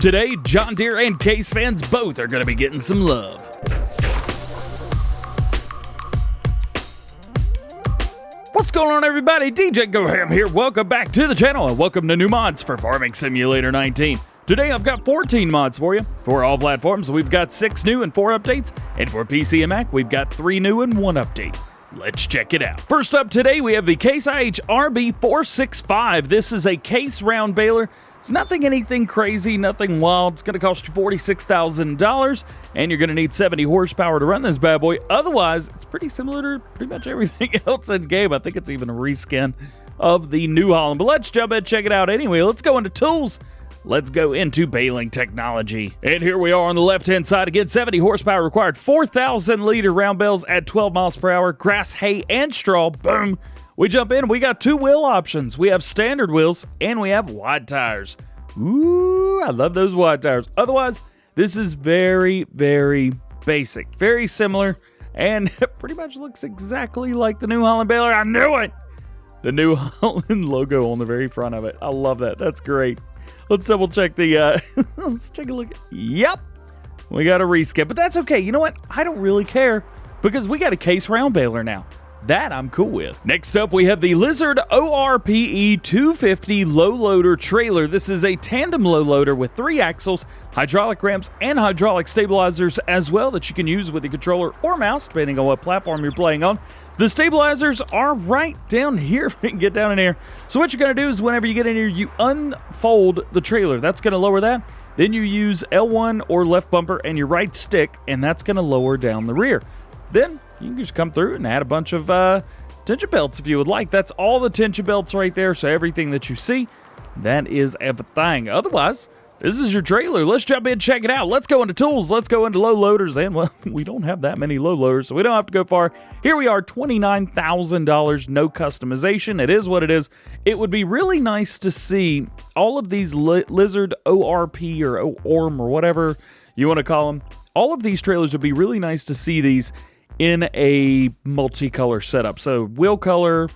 Today, John Deere and Case fans both are going to be getting some love. What's going on, everybody? DjGoHam here. Welcome back to the channel and welcome to new mods for Farming Simulator 19. Today I've got 14 mods for you. For all platforms, we've got 6 new and 4 updates. And for PC and Mac, we've got 3 new and 1 update. Let's check it out. First up today, we have the Case IH RB465. This is a case round baler. It's anything crazy, nothing wild. It's going to cost you $46,000, and you're going to need 70 horsepower to run this bad boy. Otherwise, it's pretty similar to pretty much everything else in game. I think it's even a reskin of the New Holland. But let's jump in and check it out anyway. Let's go into tools. Let's go into baling technology. And here we are on the left-hand side. Again, 70 horsepower required, 4,000-liter round bales at 12 miles per hour, grass, hay, and straw. Boom. We jump in, we got 2 wheel options. We have standard wheels, and we have wide tires. Ooh, I love those wide tires. Otherwise, this is very, very basic. Very similar, and it pretty much looks exactly like the New Holland baler. I knew it! The New Holland logo on the very front of it. I love that. That's great. Let's double check the, let's take a look. Yep, we got a reskin, but that's okay. You know what? I don't really care because we got a case round baler now. That I'm cool with. Next up, we have the Lizard ORPE 250 low loader trailer. This is a tandem low loader with 3 axles, hydraulic ramps, and hydraulic stabilizers as well that you can use with the controller or mouse, depending on what platform you're playing on. The stabilizers are right down here if we can get down in here. So what you're going to do is whenever you get in here, you unfold the trailer. That's going to lower that. Then you use L1 or left bumper and your right stick, and that's going to lower down the rear. Then you can just come through and add a bunch of tension belts if you would like. That's all the tension belts right there, so everything that you see, that is everything. Otherwise, this is your trailer. Let's jump in and check it out. Let's go into tools. Let's go into low loaders. And, well, we don't have that many low loaders, so we don't have to go far. Here we are, $29,000, no customization. It is what it is. It would be really nice to see all of these Lizard ORP or ORM or whatever you want to call them. All of these trailers would be really nice to see these in a multicolor setup. So wheel color,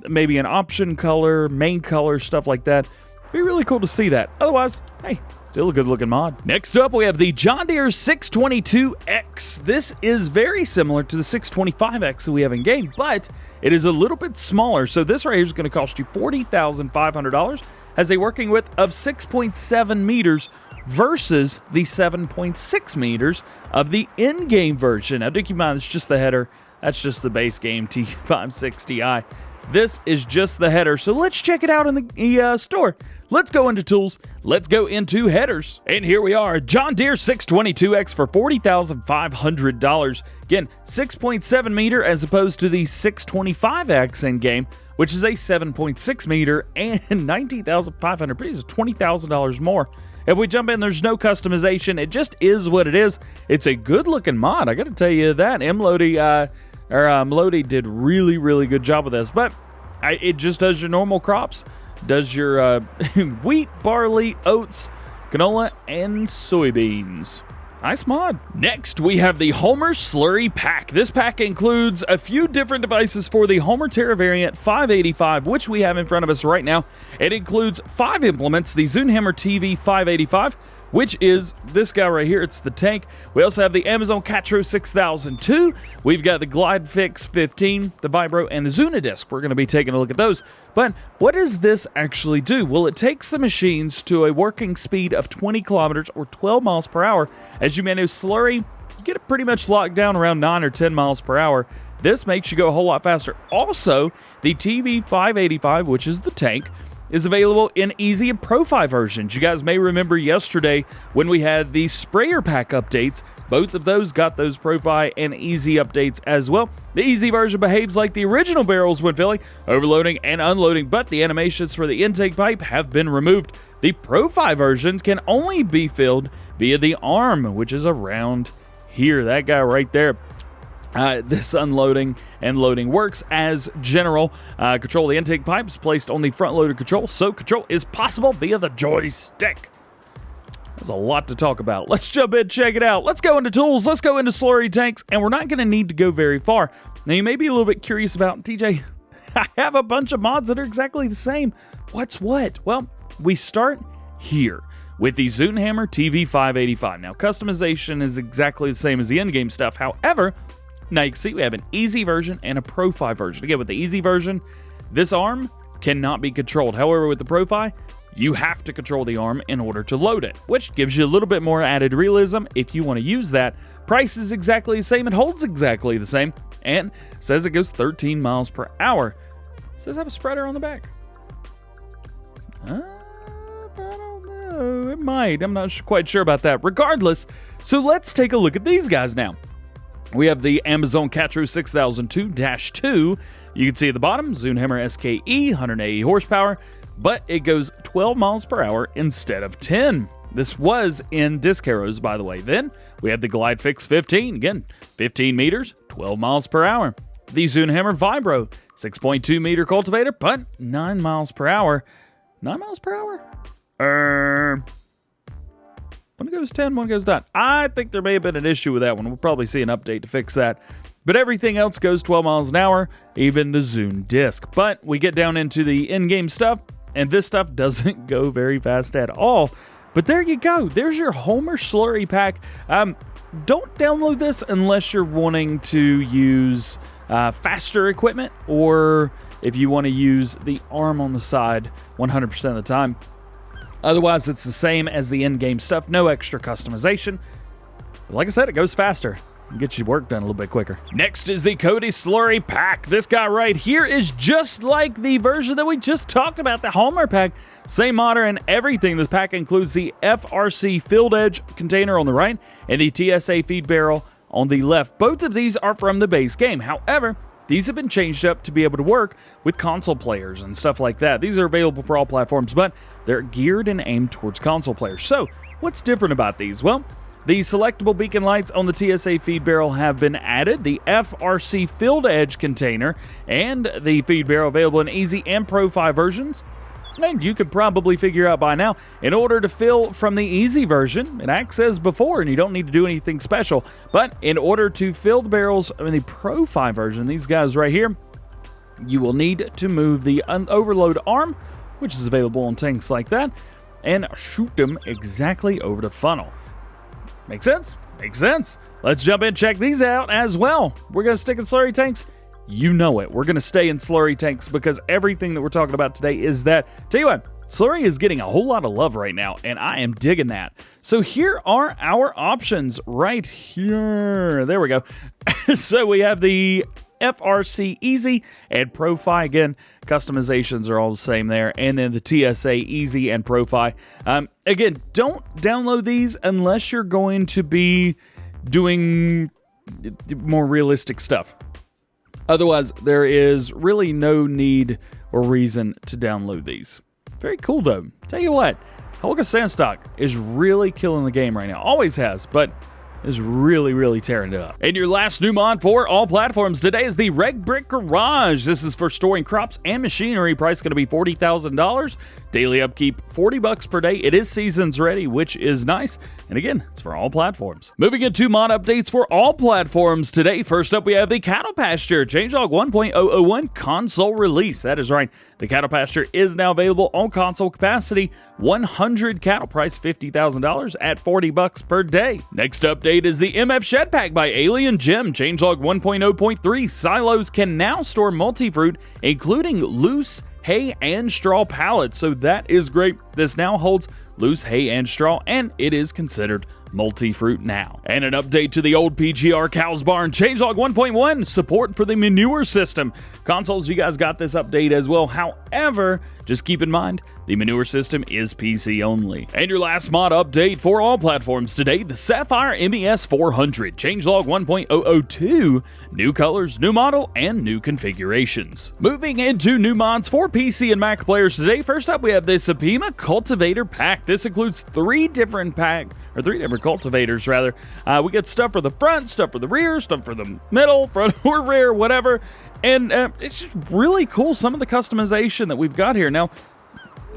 maybe an option color, main color, stuff like that. Be really cool to see that. Otherwise, hey, still a good looking mod. Next up, we have the John Deere 622X. This is very similar to the 625X that we have in game, but it is a little bit smaller. So this right here is going to cost you $40,500. Has a working width of 6.7 meters versus the 7.6 meters of the in-game version. Now, keep in mind, it's just the header. That's just the base game T560i. This is just the header, so let's check it out in the store. Let's go into tools. Let's go into headers. And here we are, John Deere 622X for $40,500. Again, 6.7 meter as opposed to the 625X in game, which is a 7.6 meter and $19,500. It's $20,000 more. If we jump in, there's no customization. It just is what it is. It's a good-looking mod. I got to tell you that. Melody did really good job with this. But it just does your normal crops. Does your wheat, barley, oats, canola, and soybeans. Nice mod. Next, we have the Holmer Slurry Pack. This pack includes a few different devices for the Holmer Terra Variant 585, which we have in front of us right now. It includes 5 implements, the Zunhammer TV 585, which is this guy right here. It's the tank. We also have the Amazon Catro 6002. We've got the Glide Fix 15, the Vibro, and the Zunadisc. We're going to be taking a look at those. But what does this actually do? Well, it takes the machines to a working speed of 20 kilometers or 12 miles per hour. As you may know, Slurry, you get it pretty much locked down around 9 or 10 miles per hour. This makes you go a whole lot faster. Also, the TV 585, which is the tank, is available in Easy and Pro-Fi versions. You guys may remember yesterday when we had the sprayer pack updates. Both of those got those Pro-Fi and Easy updates as well. The Easy version behaves like the original barrels when filling, overloading and unloading, but the animations for the intake pipe have been removed. The Pro-Fi versions can only be filled via the arm, which is around here. That guy right there. This unloading and loading works as general. Control of the intake pipe is placed on the front loader control, so control is possible via the joystick. There's a lot to talk about. Let's jump in and check it out. Let's go into tools. Let's go into slurry tanks, and we're not going to need to go very far. Now, you may be a little bit curious about, DJ, I have a bunch of mods that are exactly the same. What's what? Well, we start here. with the Zunhammer TV585. Now, customization is exactly the same as the in-game stuff. However, now you can see we have an easy version and a Pro-Fi version. Again, with the easy version, this arm cannot be controlled. However, with the Pro-Fi, you have to control the arm in order to load it, which gives you a little bit more added realism if you want to use that. Price is exactly the same. It holds exactly the same, and says it goes 13 miles per hour. It says have a spreader on the back. I don't know. It might. I'm not quite sure about that. Regardless, so let's take a look at these guys now. We have the Amazon Quattro 6002-2. You can see at the bottom, Zunhammer SKE, 180 horsepower, but it goes 12 miles per hour instead of 10. This was in disc arrows, by the way. Then we have the Glide Fix 15. Again, 15 meters, 12 miles per hour. The Zunhammer Vibro, 6.2 meter cultivator, but 9 miles per hour. 9 miles per hour? One goes 10, one goes 9. I think there may have been an issue with that one. We'll probably see an update to fix that. But everything else goes 12 miles an hour, even the Zune disc. But we get down into the in-game stuff, and this stuff doesn't go very fast at all. But there you go. There's your Holmer Slurry pack. Don't download this unless you're wanting to use faster equipment, or if you want to use the arm on the side 100% of the time. Otherwise, it's the same as the in-game stuff. No extra customization. But like I said, it goes faster. Get your work done a little bit quicker. Next is the Cody Slurry pack. This guy right here is just like the version that we just talked about, the Holmer pack. Same modder and everything. This pack includes the FRC Field Edge container on the right and the TSA feed barrel on the left. Both of these are from the base game. However, these have been changed up to be able to work with console players and stuff like that. These are available for all platforms, but they're geared and aimed towards console players. So, what's different about these? Well, the selectable beacon lights on the TSA feed barrel have been added, the FRC Field Edge container, and the feed barrel available in Easy and Pro-Fi versions. And you could probably figure out by now, in order to fill from the Easy version, it acts as before, and you don't need to do anything special. But in order to fill the barrels in the Pro-Fi version, these guys right here, you will need to move the overload arm, which is available on tanks like that, and shoot them exactly over the funnel. Make sense? Makes sense. Let's jump in and check these out as well. We're going to stick in slurry tanks. You know it. We're going to stay in slurry tanks because everything that we're talking about today is that. Tell you what, slurry is getting a whole lot of love right now, and I am digging that. So here are our options right here. There we go. So we have the FRC Easy and Pro-Fi. Again, customizations are all the same there. And then the TSA Easy and Pro-Fi. Again, don't download these unless you're going to be doing more realistic stuff. Otherwise, there is really no need or reason to download these. Very cool, though. Tell you what, Holger Sandstock is really killing the game right now. Always has, but is really, really tearing it up. And your last new mod for all platforms today is the Reg Brick Garage. This is for storing crops and machinery. Price going to be $40,000. Daily upkeep, $40 per day. It is seasons ready, which is nice. And again, it's for all platforms. Moving into mod updates for all platforms today. First up, we have the Cattle Pasture Changelog 1.001 console release. That is right. The Cattle Pasture is now available on console capacity. 100 cattle, price $50,000 at $40 per day. Next update is the MF Shed Pack by Alien Gem. Changelog 1.0.3 silos can now store multi-fruit, including loose hay and straw pallets. So that is great. This now holds loose hay and straw, and it is considered multi-fruit now. And an update to the old PGR Cows Barn Changelog 1.1 support for the manure system. Consoles, you guys got this update as well. However, just keep in mind, the manure system is PC only. And your last mod update for all platforms today, the Sapphire MES400 Changelog 1.002, new colors, new model, and new configurations. Moving into new mods for PC and Mac players today, first up we have the Supima Cultivator pack. This includes three different cultivators rather. We get stuff for the front, stuff for the rear, stuff for the middle, front or rear, whatever. And it's just really cool, some of the customization that we've got here. Now,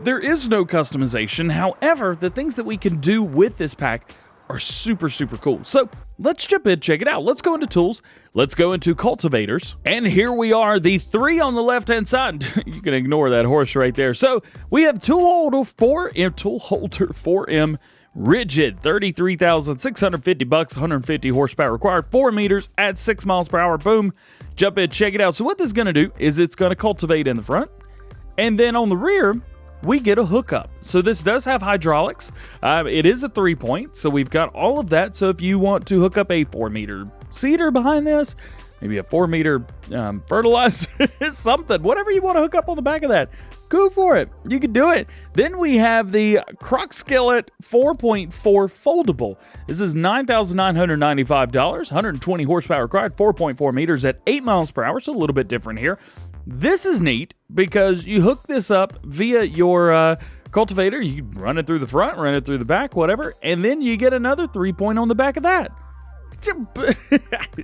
there is no customization. However, the things that we can do with this pack are super, super cool. So let's jump in, check it out. Let's go into tools. Let's go into cultivators. And here we are, the 3 on the left-hand side. You can ignore that horse right there. So we have tool holder 4M rigid, $33,650, 150 horsepower required, 4 meters at 6 miles per hour. Boom. Jump in, check it out. So what this is going to do is it's going to cultivate in the front. And then on the rear, we get a hookup. So this does have hydraulics. It is a 3-point, so we've got all of that. So if you want to hook up a 4-meter seeder behind this, maybe a 4-meter fertilizer, something, whatever you want to hook up on the back of that, go for it. You can do it. Then we have the Crock Skillet 4.4 foldable. This is $9,995, 120 horsepower required, 4.4 meters at 8 miles per hour, so a little bit different here. This is neat because you hook this up via your cultivator. You run it through the front, run it through the back, whatever, and then you get another 3-point on the back of that.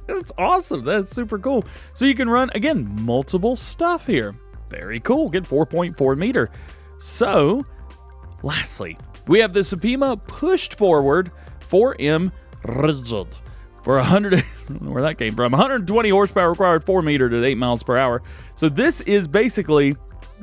That's awesome. That's super cool. So you can run, again, multiple stuff here. Very cool. Get 4.4 meter. So, lastly, we have the Supima pushed forward 4M rigid for 100, I don't know where that came from, 120 horsepower required, 4 meter to 8 miles per hour. So this is basically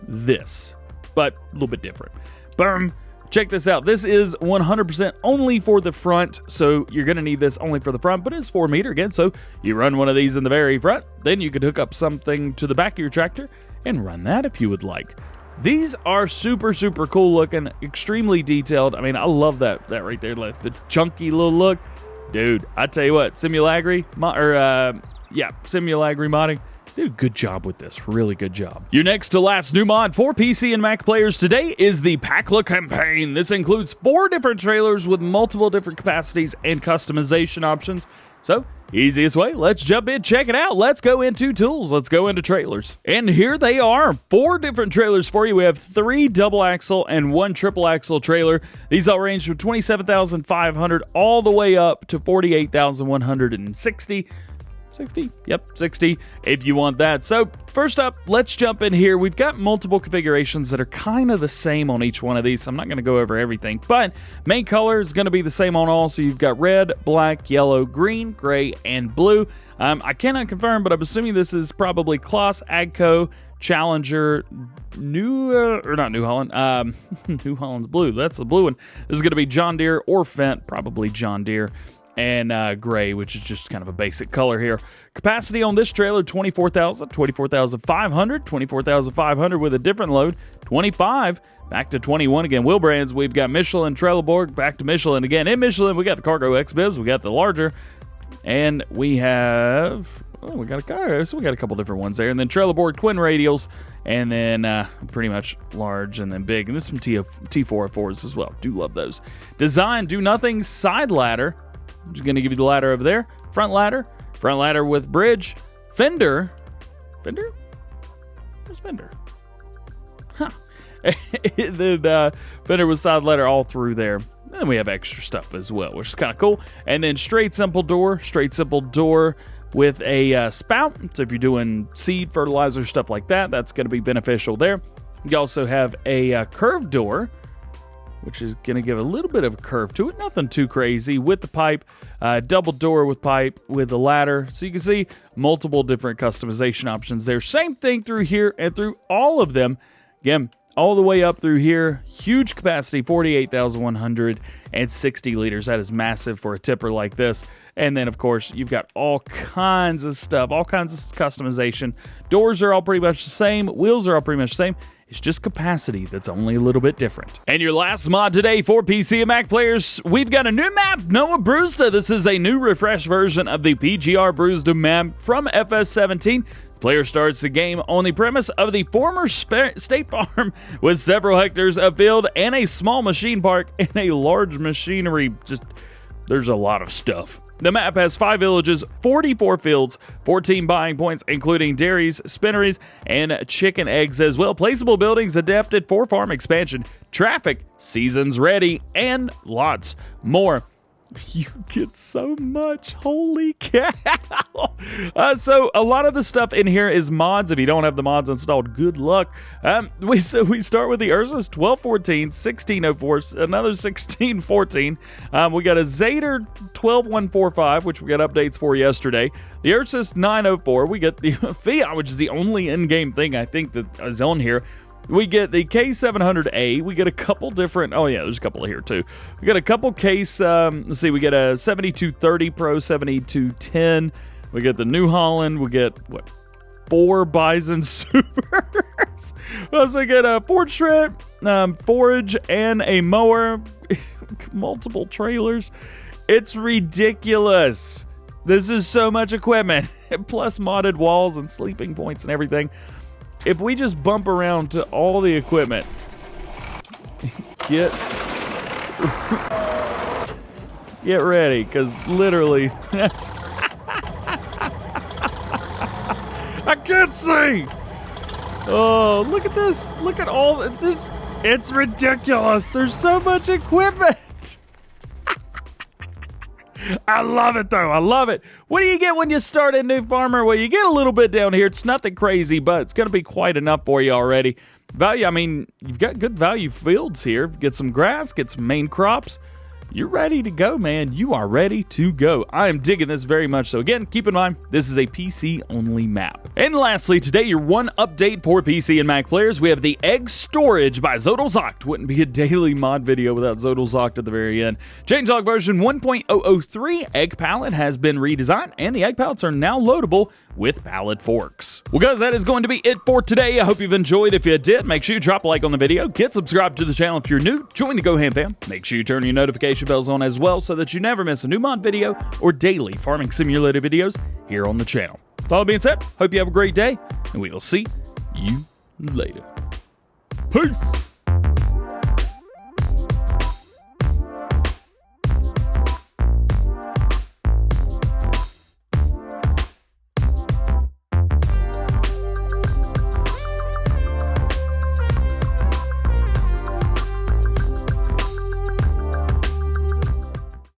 this, but a little bit different. Boom. Check this out. This is 100% only for the front, so you're going to need this only for the front, but it's 4 meter again, so you run one of these in the very front, then you could hook up something to the back of your tractor and run that if you would like. These are super, super cool looking, extremely detailed. I mean, I love that right there, like the chunky little look. Dude, I tell you what, Simulagri modding. Dude, good job with this. Really good job. Your next to last new mod for PC and Mac players today is the Campagne. This includes 4 different trailers with multiple different capacities and customization options. So, easiest way, let's jump in, check it out. Let's go into tools. Let's go into trailers. And here they are, 4 different trailers for you. We have 3 double axle and 1 triple axle trailer. These all range from $27,500 all the way up to $48,160. 60? Yep, 60 if you want that. So first up, let's jump in here. We've got multiple configurations that are kind of the same on each one of these. So I'm not going to go over everything, but main color is going to be the same on all. So you've got red, black, yellow, green, gray, and blue. I cannot confirm, but I'm assuming this is probably Kloss, Agco, Challenger, New Holland. New Holland's blue. That's the blue one. This is going to be John Deere or Fendt, probably John Deere. And gray, which is just kind of a basic color here. Capacity on this trailer, 24,000, 24,500, 24,500 with a different load, 25, back to 21 again. Wheel brands, we've got Michelin, Trelleborg, back to Michelin again. In Michelin, we got the Cargo X-Bibs, we got the larger, and we have, we got a couple different ones there. And then Trelleborg twin radials, and then pretty much large and then big. And there's some T404s as well. Do love those. Design, do nothing, side ladder. I'm just going to give you the ladder over there. Front ladder with bridge. Fender. Where's fender? Huh. Then fender with side ladder all through there. And then we have extra stuff as well, which is kind of cool. And then straight simple door with a spout. So if you're doing seed, fertilizer, stuff like that, that's going to be beneficial there. You also have a curved door, which is going to give a little bit of a curve to it. Nothing too crazy with the pipe. Double door with pipe with the ladder. So you can see multiple different customization options there. Same thing through here and through all of them. Again, all the way up through here. Huge capacity, 48,160 liters. That is massive for a tipper like this. And then, of course, you've got all kinds of stuff, all kinds of customization. Doors are all pretty much the same. Wheels are all pretty much the same. It's just capacity that's only a little bit different. And your last mod today for PC and Mac players, we've got a new map, Nowa Bruzda. This is a new refreshed version of the PGR Bruzda map from FS19. Player starts the game on the premise of the former State Farm with several hectares of field and a small machine park and a large machinery. There's a lot of stuff. The map has 5 villages, 44 fields, 14 buying points, including dairies, spinneries, and chicken eggs as well. Placeable buildings adapted for farm expansion, traffic, seasons ready, and lots more. You get so much. Holy cow. So a lot of the stuff in here is mods. If you don't have the mods installed, good luck. We start with the Ursus 1214, 1604, another 1614. We got a Zader 12145, which we got updates for yesterday. The Ursus 904. We get the Fiat, which is the only in-game thing I think that is on here. We get the K700A. We get a couple different. Oh yeah, there's a couple here too. We got a couple case. Let's see. We get a 7230 Pro, 7210. We get the New Holland. We get what? 4 Bison Supers. We get a portrait, forage, and a mower. Multiple trailers. It's ridiculous. This is so much equipment, plus modded walls and sleeping points and everything. If we just bump around to all the equipment, get ready, because literally, that's... I can't see! Oh, look at this. Look at all this. It's ridiculous. There's so much equipment. I love it, though. I love it. What do you get when you start a new farmer? Well, you get a little bit down here. It's nothing crazy, but it's going to be quite enough for you already. Value, I mean, you've got good value fields here. Get some grass, get some main crops. You're ready to go, man. You are ready to go. I am digging this very much. So again, keep in mind, this is a PC-only map. And lastly, today, your one update for PC and Mac players. We have the Egg Storage by Zodelzocht. Wouldn't be a daily mod video without Zodelzocht at the very end. Changelog version 1.003 egg pallet has been redesigned, and the egg pallets are now loadable with pallet forks. Well, guys, that is going to be it for today. I hope you've enjoyed. If you did, make sure you drop a like on the video. Get subscribed to the channel if you're new. Join the GoHamFam. Make sure you turn your notification bells on as well so that you never miss a new mod video or daily farming simulator videos here on the channel. With all that being said, hope you have a great day, and we will see you later. Peace!